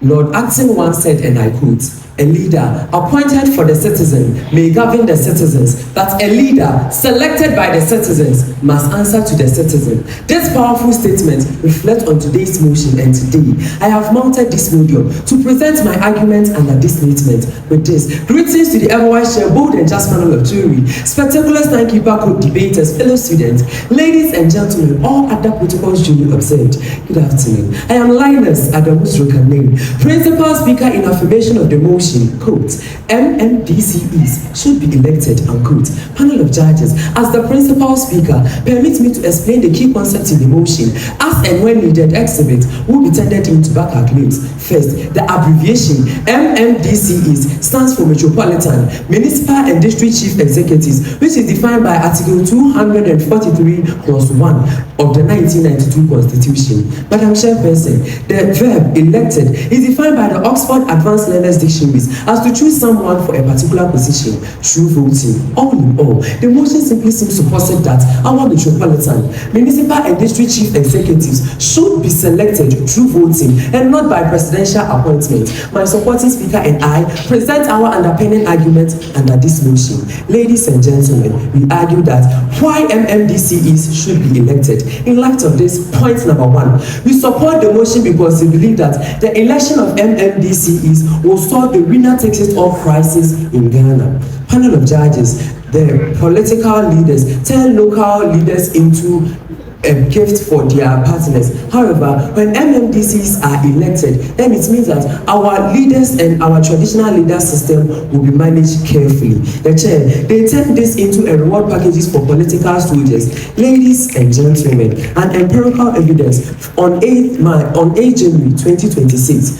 Lord Acton once said, and I quote, "A leader appointed for the citizen may govern the citizens, but a leader selected by the citizens must answer to the citizen." This powerful statement reflects on today's motion, and today I have mounted this podium to present my argument under this statement. With this, greetings to the otherwise bold and just panel of jury, spectacular timekeeper, co-debaters, fellow students, ladies and gentlemen, all other protocols duly observed. Good afternoon. I am Linus Adamusrokanemi, Principal Speaker in affirmation of the motion, quote, "MMDCEs should be elected," unquote. Panel of judges, as the Principal Speaker, permit me to explain the key concepts in the motion. As and when needed, exhibit will be tendered in to back our claims. First, the abbreviation MMDCEs stands for Metropolitan, Municipal and District Chief Executives, which is defined by Article 243+1 of the 1992 Constitution. Madam Chairperson, the verb elected is defined by the Oxford Advanced Learners Dictionaries as to choose someone for a particular position through voting. All in all, the motion simply seems to posit that our Metropolitan, Municipal and District Chief Executives should be selected through voting and not by presidential appointment. My supporting speaker and I present our underpinning argument under this motion. Ladies and gentlemen, we argue that why MMDCEs should be elected. In light of this, point number one, we support the motion because we believe that the election of MMDCEs will solve the winner takes it all crisis in Ghana. Panel of judges, the political leaders turn local leaders into a gift for their partners. However, when MMDCs are elected, then it means that our leaders and our traditional leader system will be managed carefully. The chair, they turn this into a reward packages for political soldiers. Ladies and gentlemen, an empirical evidence on 8 January 2026,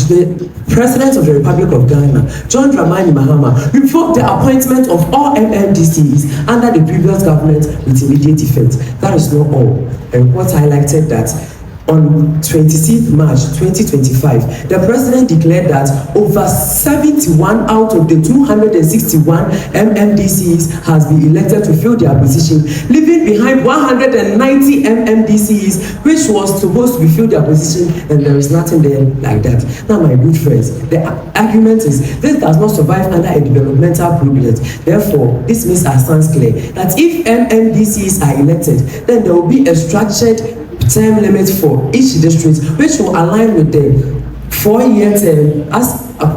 the President of the Republic of Ghana, John Dramani Mahama, revoked the appointment of all MMDCEs under the previous government with immediate effect. That is not all. A report highlighted that on 26th March 2025, the President declared that over 71 out of the 261 MMDCEs has been elected to fill their position, leaving behind 190 MMDCEs, which was supposed to be filled their position, and there is nothing there like that. Now, my good friends, the argument is this does not survive under a developmental process. Therefore, this means it stands clear that if MMDCEs are elected, then there will be a structured term limit for each district, which will align with the 4-year term as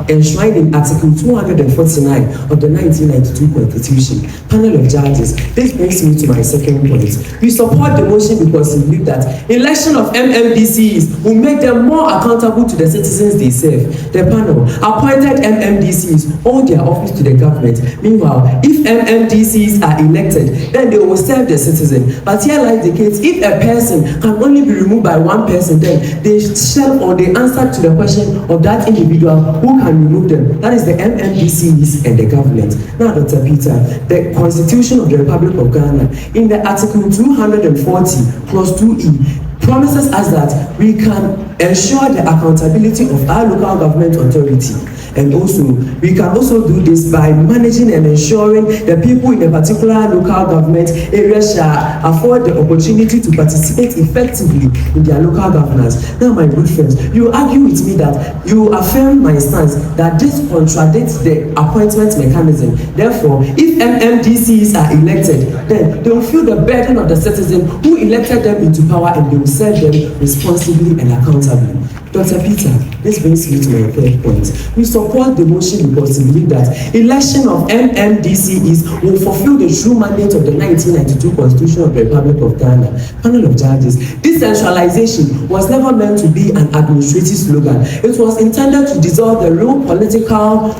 enshrined in Article 249 of the 1992 Constitution. Panel of judges, this brings me to my second point. We support the motion because we believe that election of MMDCEs will make them more accountable to the citizens they serve. The panel appointed MMDCEs hold their office to the government. Meanwhile, if MMDCEs are elected, then they will serve the citizen. But here lies the case: if a person can only be removed by one person, then they shall or they answer to the question of that individual who can remove them. That is the MMDCEs and the government. Now, Dr. Peter, the Constitution of the Republic of Ghana, in the Article 240+2E, promises us that we can ensure the accountability of our local government authority. And also, we can also do this by managing and ensuring the people in a particular local government area shall afford the opportunity to participate effectively in their local governance. Now, my good friends, you argue with me that you affirm my stance that this contradicts the appointment mechanism. Therefore, if MMDCEs are elected, then they will feel the burden of the citizen who elected them into power, and they will serve them responsibly and accountably. Dr. Peter, this brings me to my third point. We support the motion because we believe that election of MMDCEs will fulfill the true mandate of the 1992 Constitution of the Republic of Ghana. Panel of judges, decentralization was never meant to be an administrative slogan. It was intended to dissolve the real political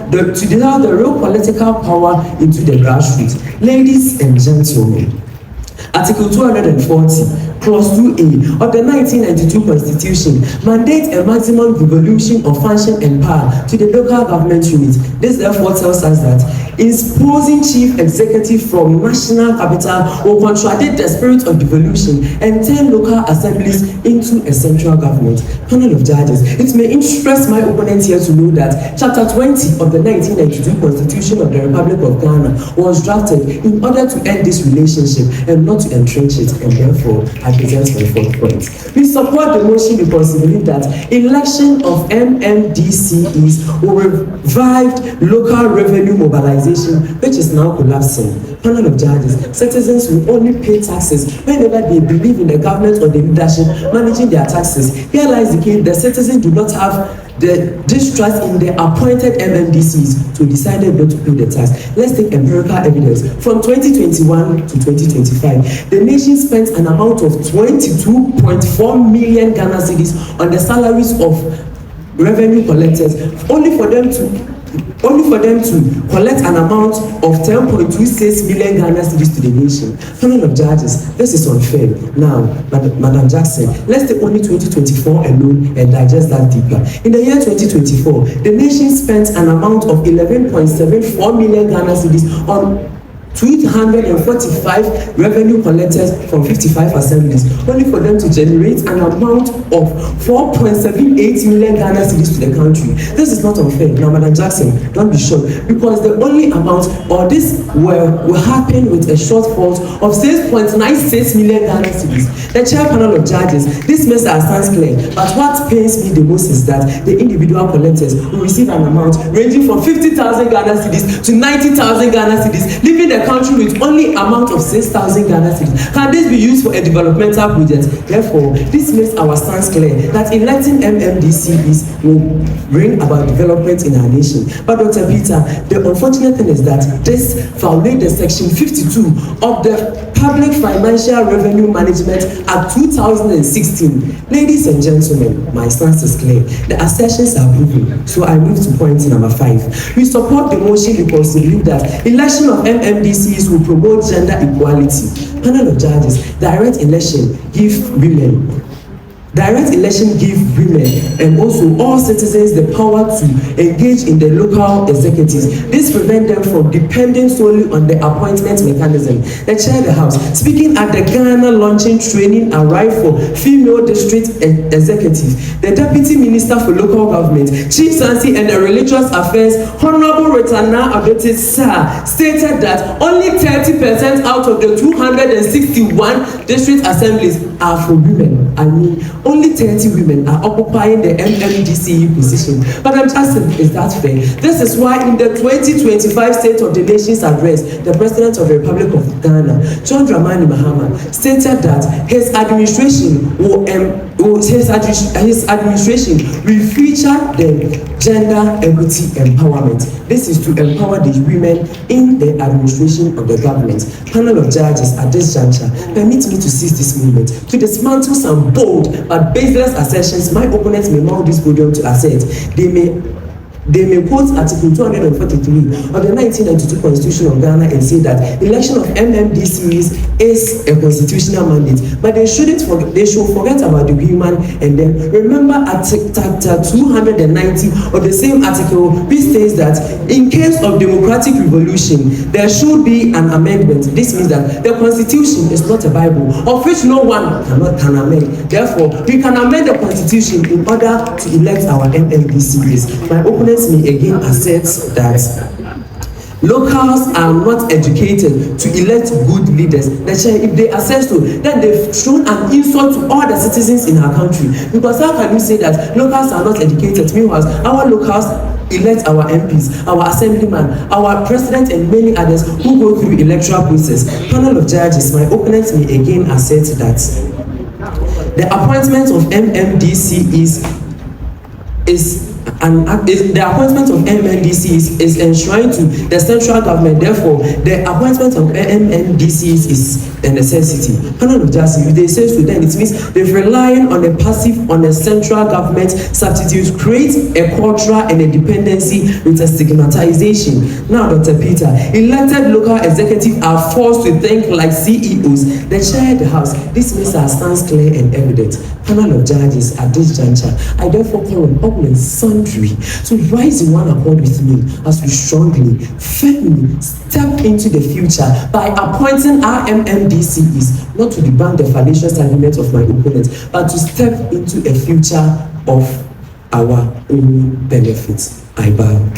power into the grassroots. Ladies and gentlemen, Article 240+2A of the 1992 Constitution mandates a maximum devolution of function and power to the local government unit. This therefore tells us that imposing chief executive from national capital will contradict the spirit of devolution and turn local assemblies into a central government. Panel of judges, it may interest my opponent here to know that Chapter 20 of the 1992 Constitution of the Republic of Ghana was drafted in order to end this relationship and not to entrench it, and therefore I present my fourth point. We support the motion because we believe that election of MMDCEs will revive local revenue mobilization, which is now collapsing. Panel of judges, citizens will only pay taxes whenever they believe in the government or the leadership managing their taxes. Here lies the case: the citizens do not have the distrust in the appointed MMDCs to decide not to pay the tax. Let's take empirical evidence. From 2021 to 2025, the nation spent an amount of 22.4 million Ghana cedis on the salaries of revenue collectors, only for them to collect an amount of 10.26 million Ghana cedis to the nation. Panel of judges, this is unfair. Now, Madam Jackson, let's take only 2024 alone and digest that deeper. In the year 2024, the nation spent an amount of 11.74 million Ghana cedis on 245 revenue collectors from 55 assemblies, only for them to generate an amount of 4.78 million Ghana cedis to the country. This is not unfair. Now, Madam Jackson, don't be shocked, because the only amount, or this will happen with a shortfall of 6.96 million Ghana cedis. The chair panel of judges, this makes our stance clear, but what pains me the most is that the individual collectors will receive an amount ranging from 50,000 Ghana cedis to 90,000 Ghana cedis, leaving the country with only amount of 6,000 Ghana cedis. Can this be used for a developmental project? Therefore, this makes our stance clear that electing MMDCEs will bring about development in our nation. But Dr. Peter, the unfortunate thing is that this violates the section 52 of the Public Financial Revenue Management Act 2016. Ladies and gentlemen, my stance is clear. The assertions are proven. So I move to point number 5. We support the motion because we believe that election of MMDCs will promote gender equality. Panel of judges, direct election give women and also all citizens the power to engage in the local executives. This prevents them from depending solely on the appointment mechanism. The chair of the House, speaking at the Ghana launching training arrived for female district executives, the Deputy Minister for Local Government, Chief Sansi and the Religious Affairs, Honorable Retana Abete Sir, stated that only 30% out of the 261 district assemblies are for women. I mean, only 30 women are occupying the MMDCE position. But I'm asking, is that fair? This is why in the 2025 State of the Nation's address, the President of the Republic of Ghana, John Dramani Mahama, stated that his administration will feature the gender equity empowerment. This is to empower the women in the administration of the government. Panel of judges, at this juncture, permit me to seize this moment to dismantle some bold but baseless assertions my opponents may mount this podium to assert. They may quote Article 243 of the 1992 Constitution of Ghana and say that election of MMDCEs is a constitutional mandate, but they should forget about the human and then remember Article 290 of the same article, which states that in case of democratic revolution, there should be an amendment. This means that the Constitution is not a Bible, of which no one can amend. Therefore, we can amend the Constitution in order to elect our MMDCEs. My opponents may again assert that locals are not educated to elect good leaders. If they assess to, then they've shown an insult to all the citizens in our country. Because how can you say that locals are not educated? Meanwhile, our locals elect our MPs, our assemblyman, our president, and many others who go through electoral process. Panel of judges, my opponents may again assert that the appointment of MMDCEs the appointment of MMDCs is enshrined to the central government. Therefore, the appointment of MMDCs is a necessity. Panel of Justice, if they say so, then it means they're relying on a passive, on a central government substitute, create a cultural and a dependency with a stigmatization. Now, Dr. Peter, elected local executives are forced to think like CEOs. The chair of the House, this measure stands clear and evident. Panel of Judges, at this juncture, I therefore call on all and sundry to rise in one accord with me as we strongly, firmly step into the future by appointing our MMDCEs, not to debunk the fallacious arguments of my opponents, but to step into a future of our own benefits. I bow.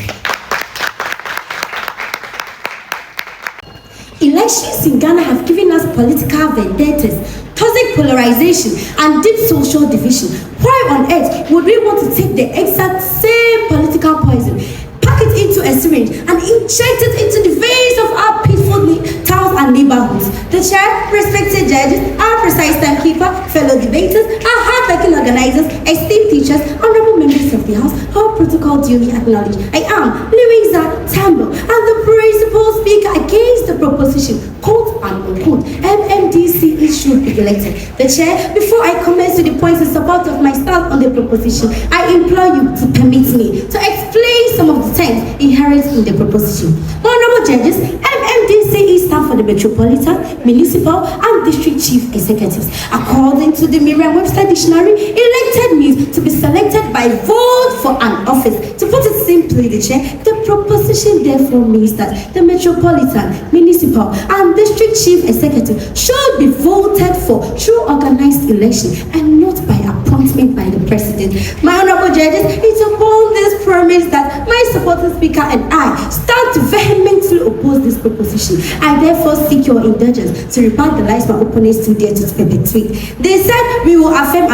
Elections in Ghana have given us political vendettas, toxic polarization, and deep social division. Why on earth would we want to take the exact same political poison, pack it into a syringe, and inject it into the veins of our peaceful towns and neighborhoods? The chair, respected judges, our precise timekeeper, fellow debaters, our hard-working organizers, esteemed teachers, honorable members of the House, all protocol duly acknowledged. I am Louisa Tambo, and the principal speaker against the proposition, quote and unquote, MMDCEs should be elected. The chair, before I commence to the points in support of my stance on the proposition, I implore you to permit me to explain some of the terms inherent in the proposition. Honorable judges, MMDCEs stand for the Metropolitan, Municipal, and District Chief Executives. According to the Merriam-Webster Dictionary, elected means to be selected by vote for an office. To put it simply, the chair, the proposition therefore means that the Metropolitan, Municipal, and District Chief Executive should be voted for through organized election and not by appointment by the President. My honorable judges, it's upon this premise that my supporting speaker and I stand to vehemently oppose this proposition. I therefore seek your indulgence to rebut the lies my opponents too dare to perpetuate. They said we will affirm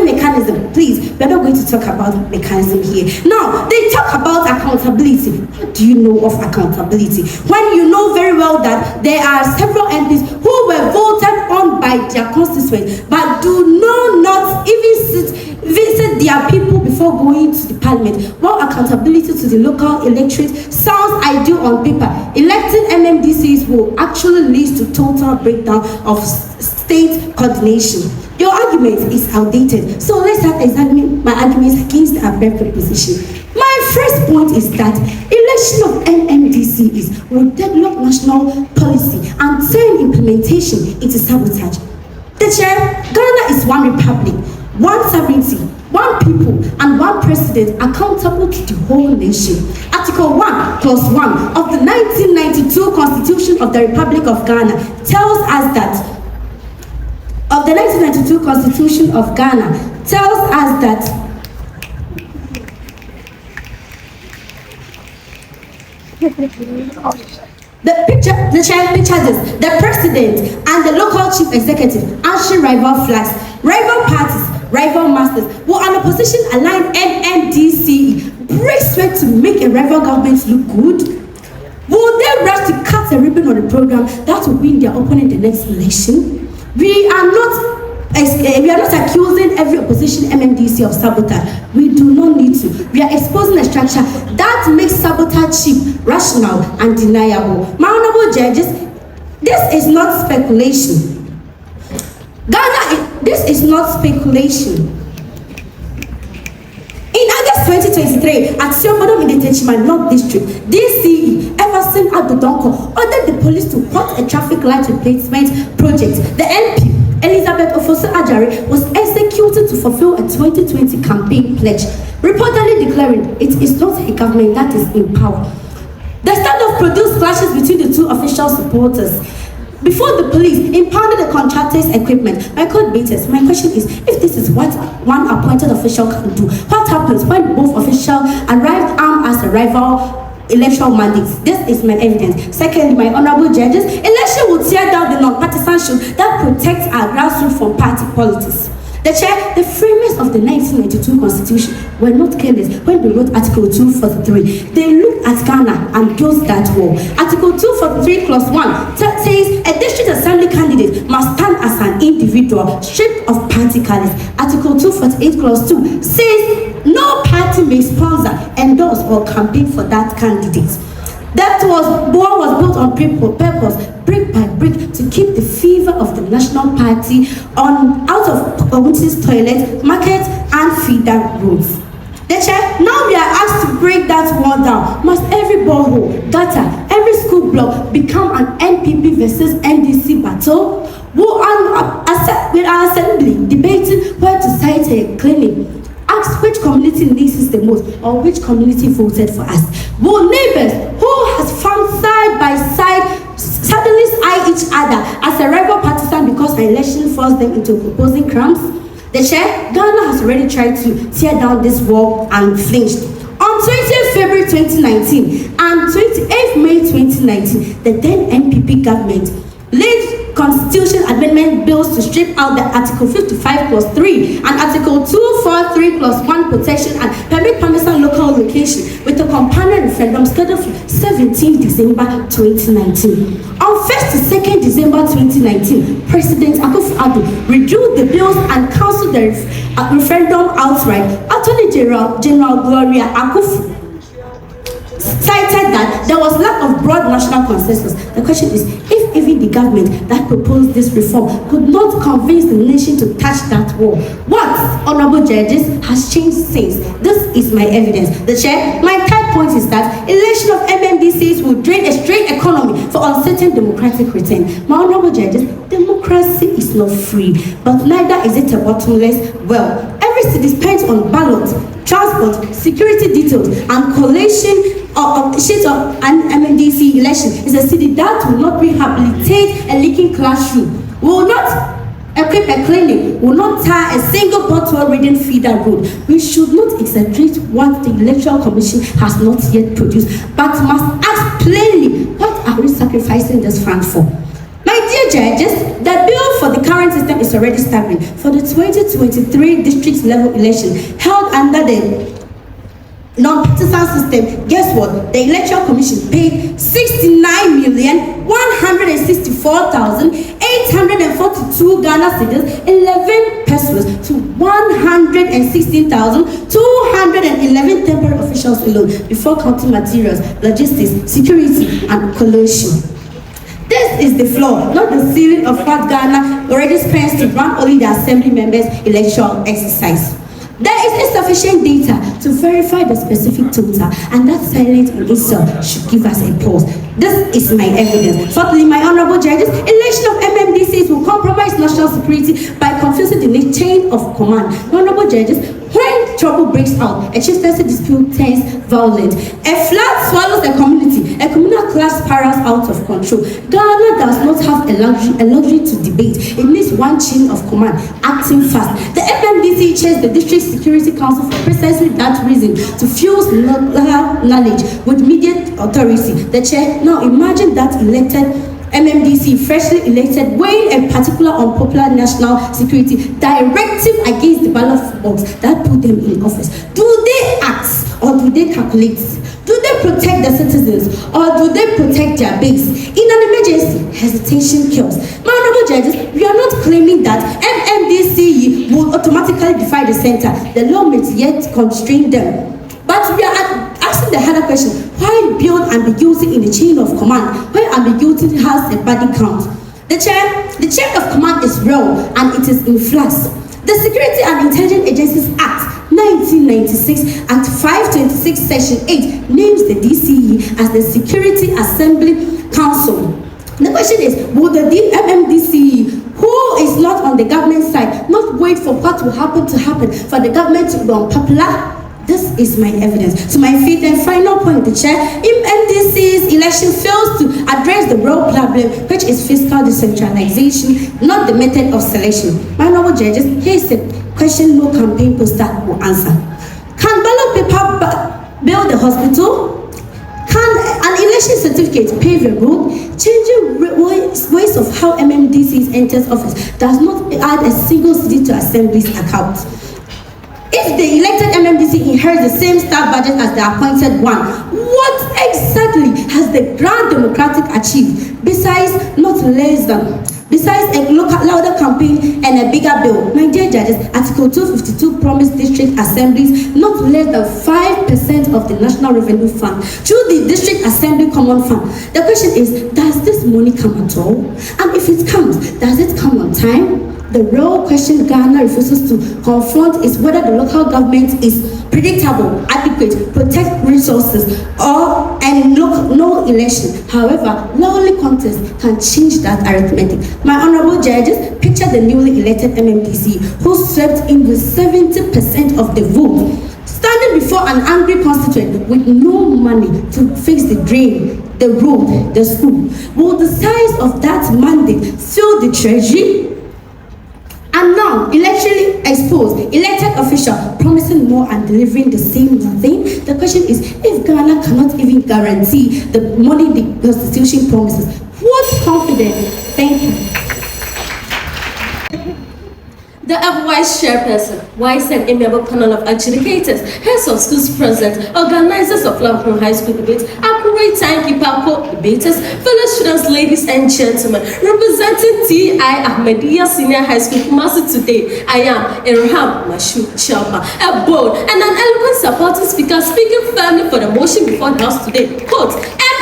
mechanism. Please, we're not going to talk about mechanism here. Now, they talk about accountability. What do you know of accountability? When you know very well that there are several MPs who were voted on by their constituents but do not even visit their people before going to the parliament. While accountability to the local electorate sounds ideal on paper, electing MMDCs will actually lead to total breakdown of state coordination. Your argument is outdated, so let's start examining my arguments against the above proposition. My first point is that election of MMDCEs will deadlock national policy and turn implementation into sabotage. The chair, Ghana is one republic, one sovereignty, one people, and one president accountable to the whole nation. Article 1, Clause 1 of the 1992 Constitution of the Republic of Ghana tells us that the president and the local chief executive answer rival flags, rival parties, rival masters will an opposition aligned MMDCE break sweat to make a rival government look good? Will they rush to cut a ribbon on the program that will win their opponent in the next election? We are not accusing every opposition MMDC of sabotage. We do not need to. We are exposing a structure that makes sabotage cheap, rational, and deniable. My honorable judges, this is not speculation. This is not speculation. In August 2023, at Siobodom in the Techima North District, DCE Everson Adodonko ordered the police to halt a traffic light replacement project. The MP, Elizabeth Ofosu Ajare, was executed to fulfill a 2020 campaign pledge, reportedly declaring it is not a government that is in power. The standoff produced clashes between the two official supporters. Before the police impounded the contractor's equipment, my question is, if this is what one appointed official can do, what happens when both officials arrived armed as a rival electoral mandates? This is my evidence. Second, my honorable judges, election will tear down the non-partisanship that protects our grassroots from party politics. The chair, the framers of the 1992 Constitution were not careless when they wrote Article 243. They looked at Ghana and chose that war. Article 243 Clause 1 says a district assembly candidate must stand as an individual, stripped of party colors. Article 248 Clause 2 says no party may sponsor, endorse, or campaign for that candidate. That war was built on purpose, brick by brick to keep the fever of the National Party out of communities' toilets, markets, and feeder roads. The chair, now we are asked to break that wall down. Must every borehole, gutter, every school block become an NPP versus NDC battle? Will our assembly debating where to site a clinic? Ask which community needs us the most or which community voted for us. Will neighbors who has found side by side suddenly eye each other as a rival partisan because an election forced them into proposing crimes? The chair, Ghana has already tried to tear down this wall and flinched. On 20th February 2019 and 28th May 2019, the then NPP government laid constitution amendment bills to strip out the Article 55 plus 3 and Article 243 plus 1 protection and permit permission local location with a companion referendum scheduled for 17 December 2019. On 1st to 2nd December 2019, President Akufo-Addo withdrew the bills and cancelled the referendum outright. Attorney General Gloria Akufo cited that there was lack of broad national consensus. The question is, if even the government that proposed this reform could not convince the nation to touch that wall, what, honorable judges, has changed since? This is my evidence. The chair, my third point is that election of MMDCEs will drain a strained economy for uncertain democratic return. My honorable judges, democracy is not free, but neither is it a bottomless well. Every city depends on ballot, transport, security details, and collation of sheets of an MMDC election is a city that will not rehabilitate a leaking classroom, will not equip a clinic, will not tie a single pothole ridden feeder road. We should not exaggerate what the Electoral Commission has not yet produced, but must ask plainly, what are we sacrificing this fund for? My dear judges, the bill for the current system is already staggering. For the 2023 district level election held under the non-partisan system, guess what? The Electoral Commission paid 69,164,842 Ghana cedis, 11 pesos to 116,211 temporary officials alone, before counting materials, logistics, security, and collation. This is the floor, not the ceiling of what Ghana already spends to run only the assembly members' electoral exercise. There is insufficient data to verify the specific total, and that silence in itself should give us a pause. This is my evidence. Fourthly, my honorable judges, election of MMDCEs will compromise national security by confusing the chain of command. Honorable judges, when trouble breaks out, a chieftaincy dispute turns violent. A flood swallows a community. A communal class spirals out of control. Ghana does not have a luxury to debate. It needs one chain of command acting fast. The MMDC chairs the District Security Council for precisely that reason, to fuse knowledge with immediate authority. The chair, now imagine that elected MMDC, freshly elected, weighing a particular unpopular national security directive against the ballot box that put them in office. Do they act or do they calculate? Do they protect the citizens or do they protect their base? In an emergency, hesitation kills. My honorable judges, we are not claiming that MMDCE will automatically defy the center. The law may yet constrain them. But we are asking the harder question, why build ambiguity in the chain of command when ambiguity has a body count? The chain of command is real and it is in flux. The Security and Intelligence Agencies Act 1996 at 526 Section 8 names the DCE as the Security Assembly Council. The question is, will the MMDCE, who is not on the government side, not wait for what will happen for the government to be unpopular? This is my evidence. So my fifth and final point, the chair, if MDC's election fails to address the real problem, which is fiscal decentralization, not the method of selection. My honorable judges, here is a question no campaign poster will answer. Can ballot paper build a hospital? Can an election certificate pave a road? Changing ways of how MMDC's enters office does not add a single city to Assembly's account. If the elected MMDC inherits the same staff budget as the appointed one, what exactly has the Grand Democratic achieved besides a louder campaign and a bigger bill? My dear judges, Article 252 promised district assemblies not less than 70% of the National Revenue Fund through the District Assembly Common Fund. The question is, does this money come at all? And if it comes, does it come on time? The real question Ghana refuses to confront is whether the local government is predictable, adequate, protect resources, and no election. However, lowly contest can change that arithmetic. My honorable judges, picture the newly elected MMDC who swept in with 70% of the vote, standing before an angry constituent with no money to fix the drain, the road, the school. Will the size of that mandate fill the treasury? And now, electorally exposed, elected official promising more and delivering the same nothing. The question is, if Ghana cannot even guarantee the money the Constitution promises, what confidence? Thank you. The Vice Chairperson, Vice and Amiable Panel of Adjudicators, Heads of Schools present, Organizers of Lampron High School Debates, accurate timekeeper co-debaters, fellow students, ladies and gentlemen, representing T.I. Ahmadiyya Senior High School Kumasi today, I am Irham Mashu Chalma, a bold and an eloquent supporting speaker speaking firmly for the motion before the House today. Quote,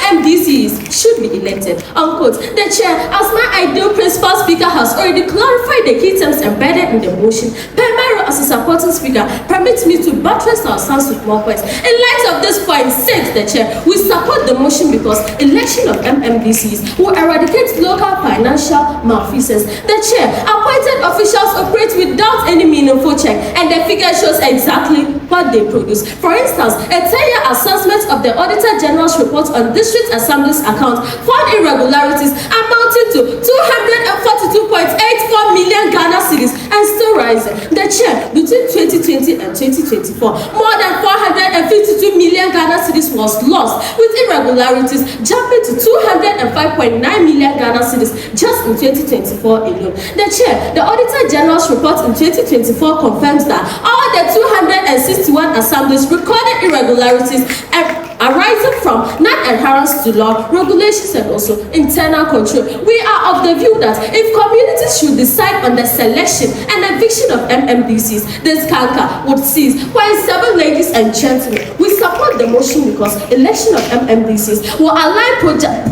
MMDCEs should be elected, unquote. The chair, as my ideal principal speaker, has already clarified the key terms embedded in the motion. Primary as a supporting speaker permits me to buttress our stance with more points. In light of this point, says the chair, we support the motion because election of MMDCEs will eradicate local financial malfeasance. The chair, appointed officials operate without any meaningful check, and the figure shows exactly what they produce. For instance, a 10-year assessment of the Auditor General's report on District Assembly's account found irregularities amounting to 242.84 million Ghana cedis and still rising. The chair, between 2020 and 2024, more than 452 million Ghana cedis was lost, with irregularities jumping to 205.9 million Ghana cedis just in 2024 alone. The chair, the Auditor General's report in 2024 confirms that all the 261 assemblies recorded irregularities arising from non-adherence to law, regulations, and also internal control. We are of the view that if communities should decide on the selection and eviction of MMDCs, this canker would cease. While seven ladies and gentlemen, we support the motion because election of MMDCs will align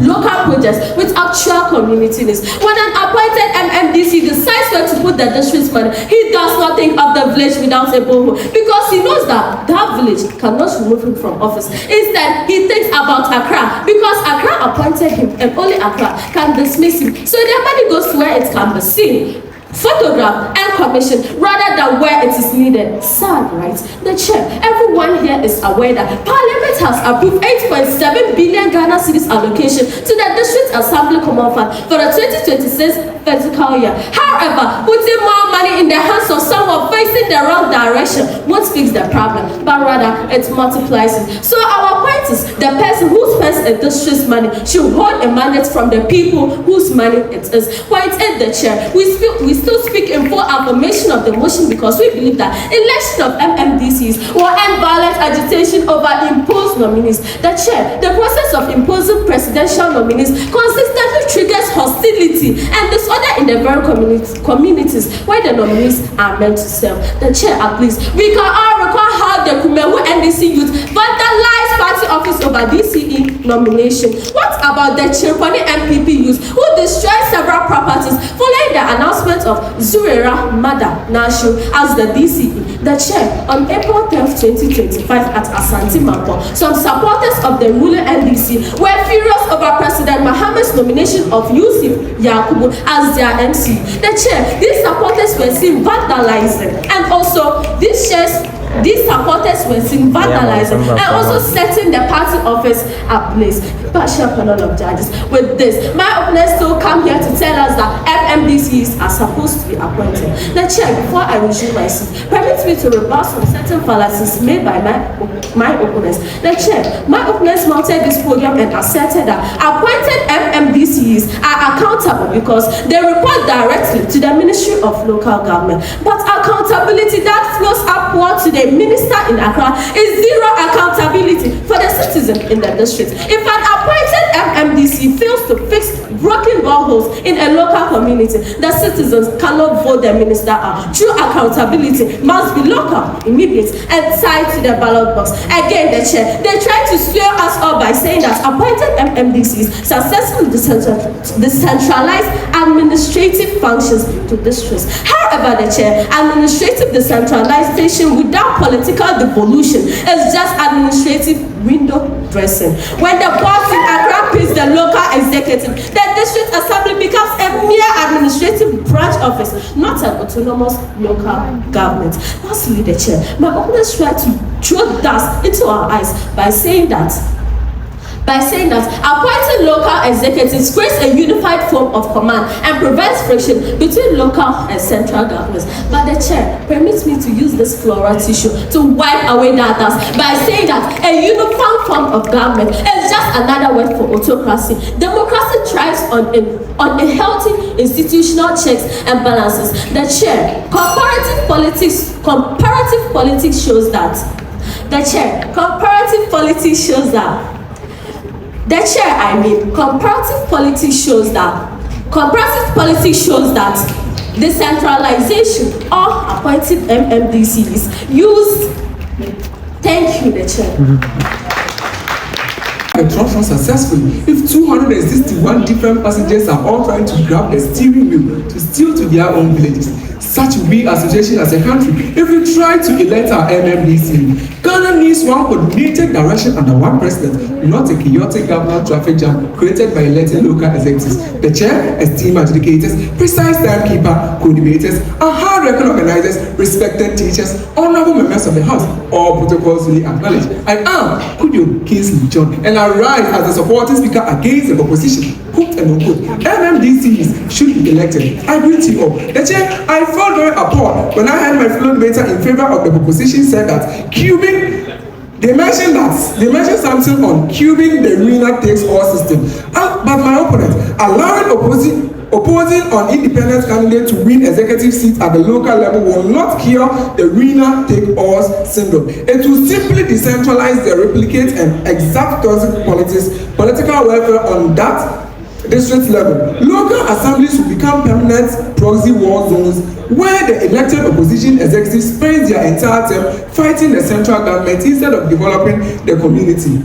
local projects with actual community needs. When an appointed MMDC decides where to put the district's money, he does not think of the village without a borehole because he knows that that village cannot remove him from office. Instead, he thinks about Accra because Accra appointed him and only Accra can dismiss him. So their money goes to where it can be seen, photographed and commissioned rather than where it is needed. Sad, right? The chair, everyone here is aware that Parliament has approved 8.7 billion Ghana cedis allocation to the District Assembly Common Fund for the 2026 fiscal year. However, putting more money in the hands of someone facing the wrong direction won't fix the problem, but rather it multiplies it. So our point is, the person who spends a district's money should hold a mandate from the people whose money it is. Point in the chair, we still speak in full affirmation of the motion because we believe that election of MMDCs will end violent agitation over imposed nominees. The chair, the process of imposing presidential nominees consistently triggers hostility and disorder in the very communities where the nominees are meant to serve. The chair, at least, we can all recall how the Kumewu NDC youth vandalized party office over DCE nomination. What about the Chirpani MPP youth who destroyed several properties following the announcement of Zurera Mada Nashu as the DCE? The chair, on April 10th, 2025 at Asante Mampo, some supporters of the ruling NDC were furious over President Mohammed's nomination of Yusuf Yakubu as their MC. The chair, these supporters were seen vandalizing and also these supporters were seen vandalizing and also setting the party office ablaze. Partial panel of judges. With this, my opponents still come here to tell us that MMDCs are supposed to be appointed. The chair, before I resume my seat, permit me to rebut some certain fallacies made by my opponents. The chair, my opponents mounted this podium and asserted that appointed MMDCs are accountable because they report directly to the Ministry of Local Government. But accountability that flows upward to the minister in Accra is zero accountability for the citizen in the district. If an appointed MMDC fails to fix broken boreholes in a local community, the citizens cannot vote their minister out. True accountability must be local, immediate, and tied to the ballot box. Again, the chair, they try to swear us up by saying that appointed MMDCs successfully decentralize administrative functions to districts. However, the chair, administrative decentralization without political devolution is just administrative window dressing. When the boss in Accra pits the local executive, the district assembly becomes a mere administrative branch office, not an autonomous local government. Lastly, the chair, my opponents try to throw dust into our eyes by saying that appointing local executives creates a unified form of command and prevents friction between local and central governments. But the chair permits me to use this floral tissue to wipe away that dust by saying that a uniform form of government is just another word for autocracy. Democracy thrives on a healthy institutional checks and balances. The chair, comparative politics shows that. Comparative politics shows that decentralization or appointed MMDCs use. Thank you, the chair. A transport successfully if 261 different passengers are all trying to grab the steering wheel to steal to their own villages. Such will be our situation as a country if we try to elect our MMDC. Ghana needs one coordinated direction under one president, not a chaotic government traffic jam created by elected local executives. The chair, esteemed adjudicators, precise timekeeper, co-debaters, and hard-working organizers, respected teachers, honorable members of the House, all protocols fully acknowledged. I am Kudio Kingsley John, and I rise as the supporting speaker against the opposition. Quote and unquote, MMDCs should be elected. I greet you all. The chair, I felt very appalled when I heard my fellow debater in favor of the proposition said that they mentioned something on cubing the winner takes all system. But my opponent, allowing opposing on independent candidate to win executive seats at the local level will not cure the winner take all syndrome. It will simply decentralize the replicate and exact political welfare on that district level. Local assemblies will become permanent proxy war zones where the elected opposition executives spend their entire term fighting the central government instead of developing the community.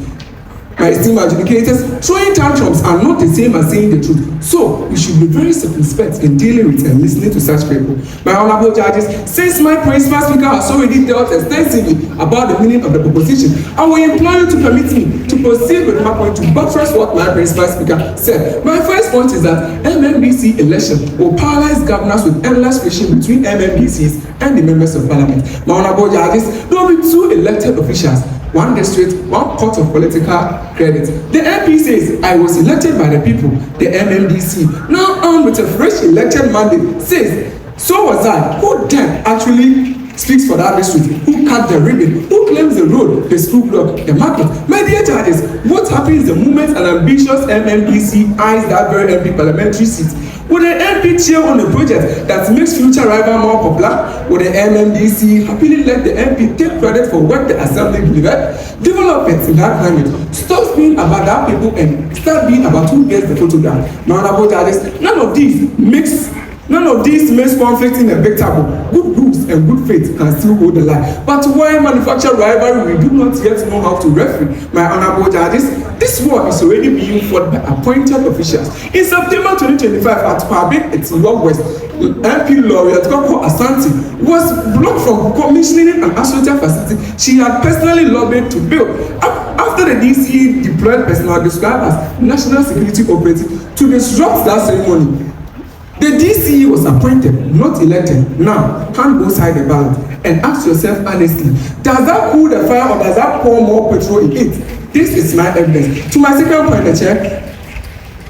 My esteemed adjudicators, throwing tantrums are not the same as saying the truth. So, we should be very circumspect in dealing with and listening to such people. My honorable judges, since my principal speaker has already dealt extensively about the meaning of the proposition, I will implore you to permit me to proceed with my point to buttress what my principal speaker said. My first point is that MMDC election will paralyze governance with endless friction between MMDCs and the members of parliament. My honorable judges, there will be two elected officials, one district, one court of political credit. The MP says, I was elected by the people. The MMDC, now armed with a fresh elected mandate, says, so was I. Who then actually speaks for that district? Who cut the ribbon? Who claims the road, the school block, the market? My dear judges, what happens the moment an ambitious MMDC eyes that very MP parliamentary seat? Would the MP cheer on a project that makes future rival more popular? Would the MMDC happily let the MP take credit for what the assembly delivered? Developments in that climate stops being about that people and start being about who gets the photograph. None of these makes conflict in a big table. Good rules and good faith can still hold the line. But why manufacture rivalry we do not yet know how to referee? My honorable judges, this war is already being fought by appointed officials. In September 2025 at Kwabin, it's West, MP laureate Koko Asante was blocked from commissioning an astronaut facility she had personally lobbied to build. After the DCE deployed personnel described as national security operative to disrupt that ceremony. The DCE was appointed, not elected. Now, hand both sides the ballot and ask yourself honestly, does that cool the fire or does that pour more petrol in it? This is my evidence. To my second point, the chair,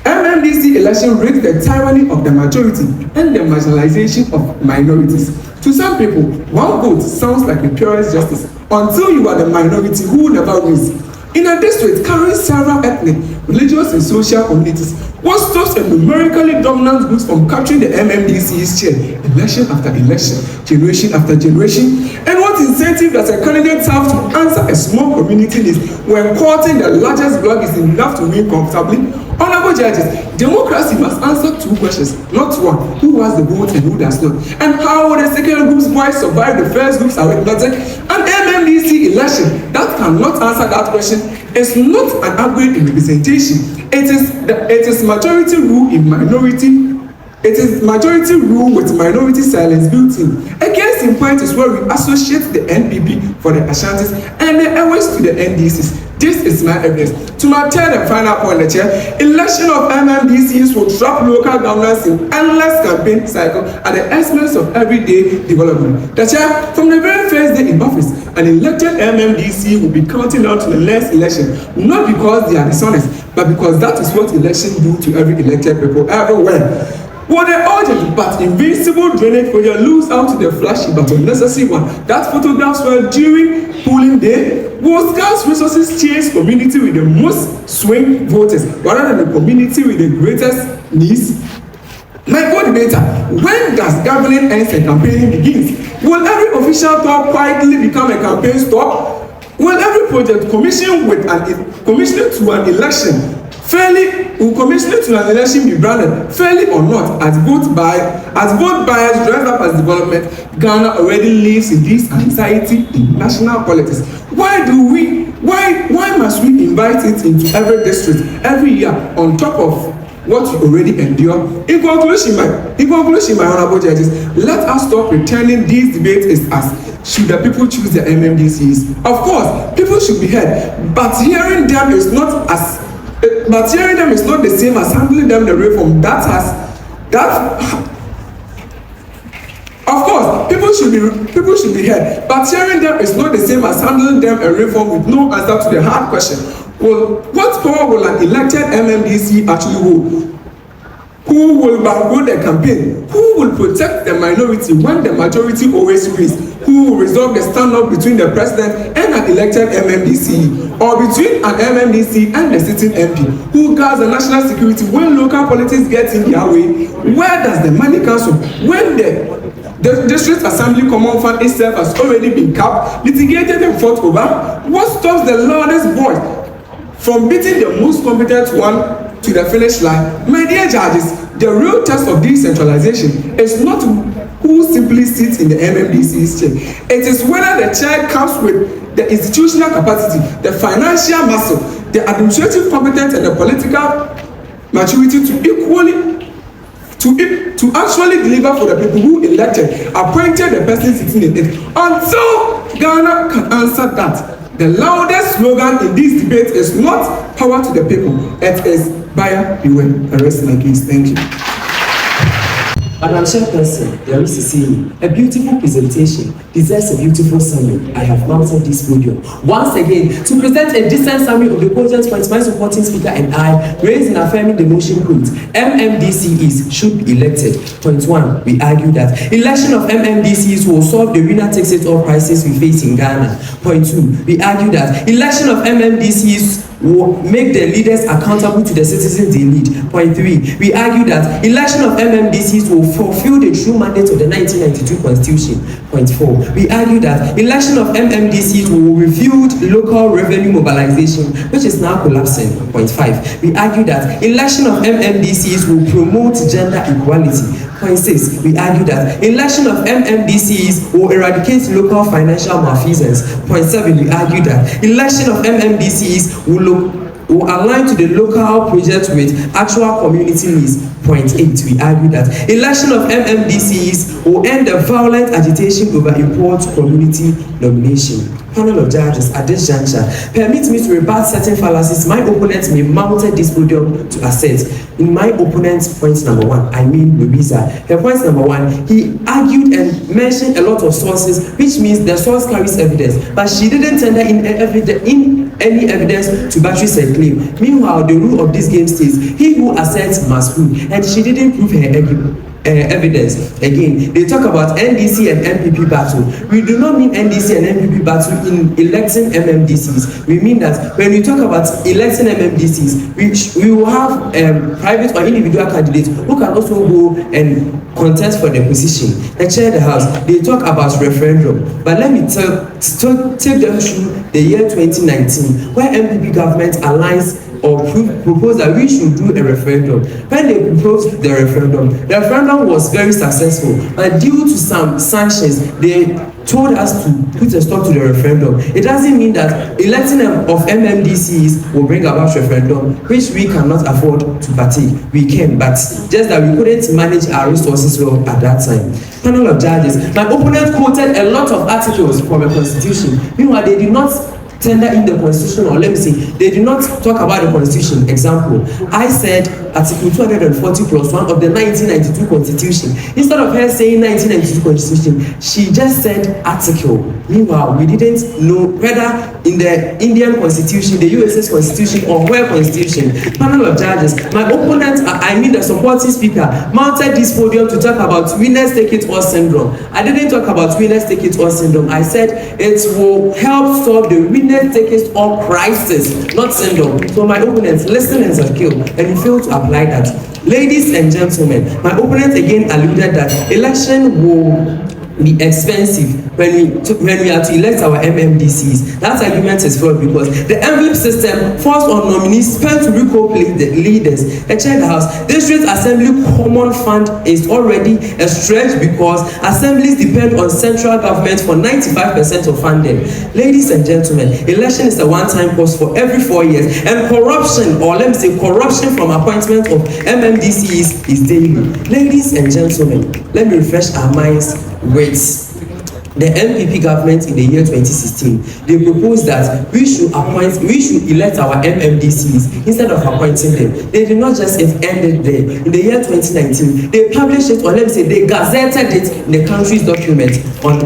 MMDC election raised the tyranny of the majority and the marginalization of minorities. To some people, one vote sounds like a purest justice until you are the minority who never wins. In a district carrying several ethnic, religious, and social communities, what stops a numerically dominant group from capturing the MMDC's chair, election after election, generation after generation, and what not incentive that a candidate have to answer a small community needs when quoting the largest block is enough to win comfortably? Honorable judges, democracy must answer two questions, not one: who has the vote and who does not, and how will the second group's voice survive the first group's arithmetic? An MMDC election that cannot answer that question is not an upgrade in representation. It is majority rule in minority. It is majority rule with minority silence built in. A case in point is where we associate the NPP for the Ashantis and the Ewes to the NDCs. This is my evidence. To my third and final point, the chair, election of MMDCs will trap local governance in endless campaign cycle at the expense of everyday development. The chair, from the very first day in office, an elected MMDC will be counting down to the next election, not because they are dishonest, but because that is what elections do to every elected people everywhere. Will the urgent but invincible drainage project lose out to the flashy but unnecessary one that photographs were during polling day? Will scarce resources change community with the most swing voters rather than the community with the greatest needs? My co-debater, when does governing ends and campaigning begins? Will every official talk quietly become a campaign stop? Will every project commissioned to an election will commissioning to an election be branded fairly or not as vote buyers dressed up as development? Ghana already lives in this anxiety in national politics. Why must we invite it into every district every year on top of what we already endure? In conclusion, my honorable judges, let us stop pretending these debates is as should the people choose the MMDCs. Of course, people should be heard, but hearing them is not the same as handling them the reform Of course, people should be heard, but hearing them is not the same as handling them a reform with no answer to the hard question. Well, what power will an elected MMDC actually hold? Who will bankroll the campaign? Who will protect the minority when the majority always wins? Who will resolve the standoff between the president and an elected MMDC, or between an MMDC and the sitting MP? Who guards the national security when local politics gets in their way? Where does the money come from when the district assembly common fund itself has already been capped, litigated and fought over? What stops the loudest voice from beating the most competent one to the finish line? My dear judges, the real test of decentralization is not who simply sits in the MMDC's chair. It is whether the chair comes with the institutional capacity, the financial muscle, the administrative competence, and the political maturity to actually deliver for the people who elected, appointed the person sitting in it. Until Ghana can answer that, the loudest slogan in this debate is not power to the people, it is buyer beware. I rest my case. Thank you. Madam Chairperson, the MCCE, a beautiful presentation deserves a beautiful summary. I have mounted this podium once again to present a decent summary of the cogent points my supporting speaker and I raised in affirming the motion quote: MMDCEs should be elected. Point 1, we argue that election of MMDCEs will solve the winner takes it all crisis we face in Ghana. Point 2, we argue that election of MMDCEs will make the leaders accountable to the citizens they lead. Point 3, we argue that election of MMDCs will fulfill the true mandate of the 1992 Constitution. Point 4, we argue that election of MMDCs will refuel local revenue mobilization, which is now collapsing. Point 5, we argue that election of MMDCs will promote gender equality. Point 6, we argue that election of MMDCs will eradicate local financial malfeasance. Point 7, we argue that election of MMDCs will align to the local project with actual community needs. Point 8, we argue that election of MMDCs will end the violent agitation over import community nomination. Panel of judges, at this juncture, permit me to rebut certain fallacies my opponent may mounted this podium to assert. In my opponent's point number 1, I mean Louisa, her point number 1, he argued and mentioned a lot of sources, which means the source carries evidence, but she didn't tender in any evidence to buttress her claim. Meanwhile, the rule of this game states, he who asserts must prove, and she didn't prove her evidence. Again, they talk about NDC and MPP battle. We do not mean NDC and MPP battle in electing MMDCs. We mean that when we talk about electing MMDCs, we will have private or individual candidates who can also go and contest for the position. The chair of the house, they talk about referendum, but let me take them through the year 2019, where MPP government aligns or proposed that we should do a referendum. When they proposed the referendum was very successful, but due to some sanctions, they told us to put a stop to the referendum. It doesn't mean that electing of MMDCs will bring about referendum, which we cannot afford to partake. We can, but just that we couldn't manage our resources well at that time. Panel of judges, my opponent quoted a lot of articles from the constitution. Meanwhile, they did not tender in the constitution, or let me say, they did not talk about the constitution. Example, I said article 240 plus 1 of the 1992 constitution. Instead of her saying 1992 constitution, she just said article. Meanwhile, we didn't know whether in the Indian constitution, the USS constitution, or where constitution. Panel of judges, my opponent, I mean the supporting speaker, mounted this podium to talk about winners take it all syndrome. I didn't talk about winners take it all syndrome. I said it will help solve the winners take it all crisis, not syndrome. So my opponents, listen and kill, and you fail to apply that. Ladies and gentlemen, my opponent again alluded that election will be expensive when we are to elect our MMDCs. That argument is flawed because the envelope system forced on nominees spent to recall the leaders. The chair of the house, district assembly common fund is already a stretch because assemblies depend on central government for 95% of funding. Ladies and gentlemen, election is a one-time cost for every 4 years, and corruption, or let me say corruption from appointment of MMDCs is daily. Ladies and gentlemen, let me refresh our minds with the MPP government in the year 2016. They proposed that we should elect our MMDCs instead of appointing them. They did not just end it there. In the year 2019, they published it, or let me say, they gazetted it in the country's document on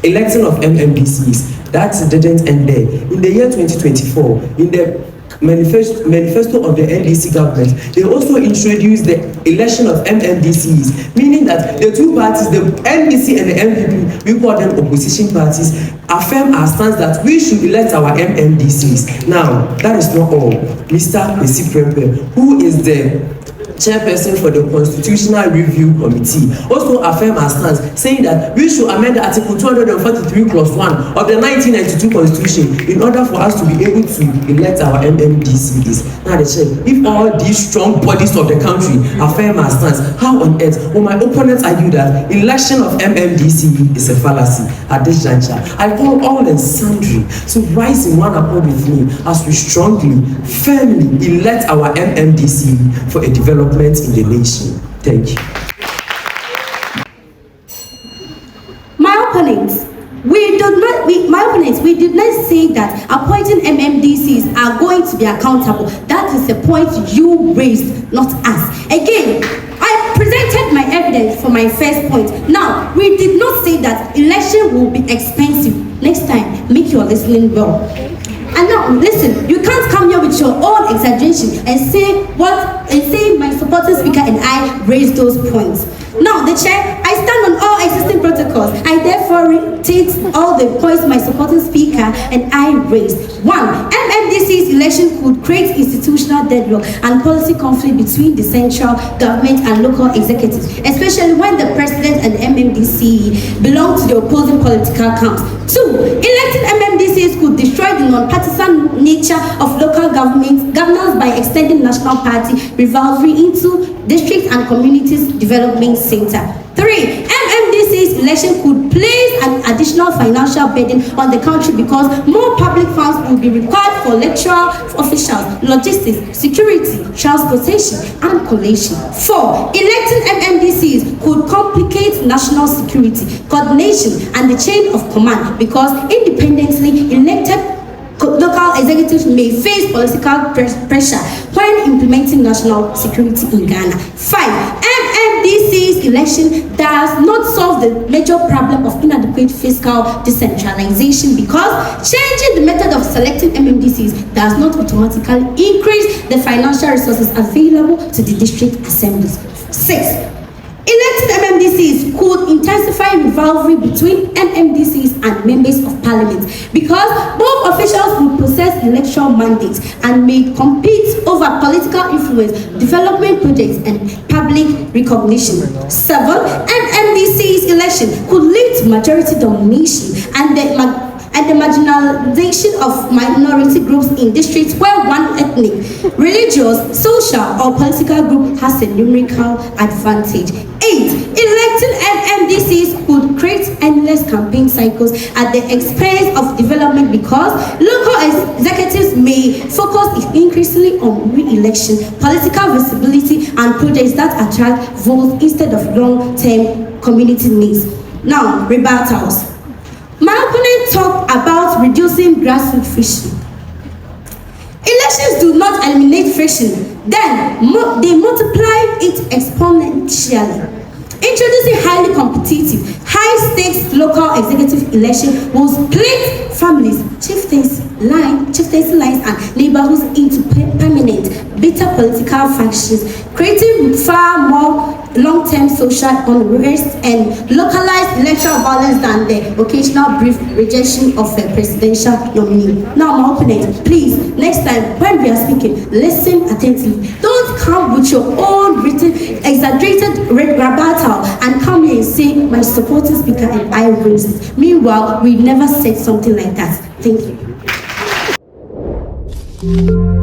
election of MMDCs. That didn't end there. In the year 2024, in the manifesto of the NDC government, they also introduced the election of MMDCs, meaning that the two parties, the NDC and the MPP, we call them opposition parties, affirm our stance that we should elect our MMDCs. Now, that is not all. Mr. Kwesi Prempeh, who is the chairperson for the Constitutional Review Committee, also affirmed our stance, saying that we should amend Article 243 plus 1 of the 1992 Constitution in order for us to be able to elect our MMDCs. Now, the chair, if all these strong bodies of the country affirm our stance, how on earth will my opponents argue that election of MMDC is a fallacy at this juncture? I call all and sundry to rise in one accord with me as we strongly, firmly elect our MMDC for a development in the nation. Thank you. My opponents, we did not say that appointing MMDCs are going to be accountable. That is the point you raised, not us. Again, I presented my evidence for my first point. Now, we did not say that election will be expensive. Next time, make your listening well. And now, listen, you can't come here with your own exaggeration and say my supporting speaker and I raised those points. Now, the chair, I stand on all existing protocols. I therefore take all the points my supporting speaker and I raised. 1. MMDC's election could create institutional deadlock and policy conflict between the central government and local executives, especially when the president and MMDC belong to the opposing political camps. 2. Electing MMDCs could destroy the non-partisan nature of local governance by extending national party rivalry into district and communities development center. 3. MMDC's election could place an additional financial burden on the country because more public funds will be required for electoral officials, logistics, security, transportation, and collation. 4. Electing MMDCs could complicate national security, coordination, and the chain of command because independently elected local executives may face political pressure when implementing national security in Ghana. 5. MMDC's election does not solve the major problem of inadequate fiscal decentralization because changing the method of selecting MMDCs does not automatically increase the financial resources available to the district assemblies. 6. MMDCEs could intensify rivalry between MMDCEs and members of parliament because both officials will possess electoral mandates and may compete over political influence, development projects, and public recognition. 7. MMDCEs election could lead to majority domination and the marginalization of minority groups in districts where one ethnic, religious, social, or political group has a numerical advantage. 8. Electing MMDCs could create endless campaign cycles at the expense of development because local executives may focus increasingly on re-election, political visibility, and projects that attract votes instead of long-term community needs. Now, rebuttals. My opponent talked about reducing grassroots friction. Elections do not eliminate friction, then they multiply it exponentially. Introducing highly competitive, high-stakes local executive election will split families, chieftaincy lines, and neighborhoods into permanent, bitter political factions, creating far more long-term social unrest and localized electoral violence than the occasional brief rejection of a presidential nominee. Now, my opponent, please, next time when we are speaking, listen attentively. Don't come with your own written, exaggerated rebuttal and come here and say my supporting speaker and I raised it. Meanwhile, we never said something like that. Thank you.